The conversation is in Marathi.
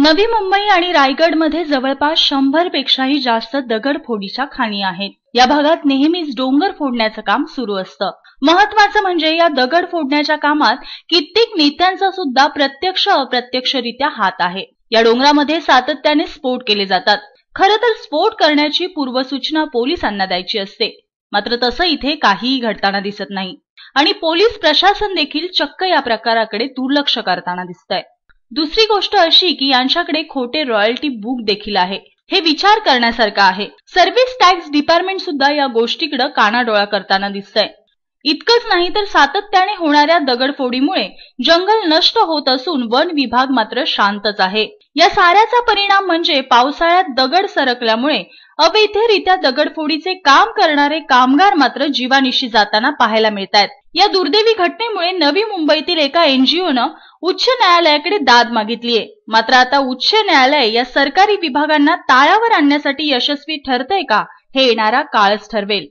नवी मुंबई आणि रायगडमध्ये जवळपास 100 पेक्षाही जास्त दगडफोडीच्या खाणी आहेत। या भागात नेहमीच डोंगर फोडण्याचं काम सुरू असतं। महत्त्वाचं म्हणजे या दगड फोडण्याच्या कामात कित्येक नेत्यांचा सुद्धा प्रत्यक्ष अप्रत्यक्षरित्या हात आहे। या डोंगरामध्ये सातत्याने स्फोट केले जातात। खरं तर स्फोट करण्याची पूर्वसूचना पोलिसांना द्यायची असते, मात्र तसं इथे काहीही घडताना दिसत नाही आणि पोलीस प्रशासन देखील चक्क या प्रकाराकडे दुर्लक्ष करताना दिसतंय। दुसरी गोष्ट अशी की यांच्याकडे खोटे रॉयल्टी बुक देखील आहे। हे विचार करण्यासारखं आहे। सर्व्हिस टॅक्स डिपार्टमेंट सुद्धा या गोष्टीकडे कानाडोळा करताना दिसतंय। इतकंच नाही तर सातत्याने होणाऱ्या दगडफोडीमुळे जंगल नष्ट होत असून वन विभाग मात्र शांतच आहे। या साऱ्याचा परिणाम म्हणजे पावसाळ्यात दगड सरकल्यामुळे अवैधरित्या दगडफोडीचे काम करणारे कामगार मात्र जीवानिशी जाताना पाहायला मिळतात। या दुर्दैवी घटनेमुळे नवी मुंबईतील एका NGOनं उच्च न्यायालयाकडे दाद मागितलीये, मात्र आता उच्च न्यायालय या सरकारी विभागांना ताळावर आणण्यासाठी यशस्वी ठरतंय का हे येणारा काळच ठरवेल।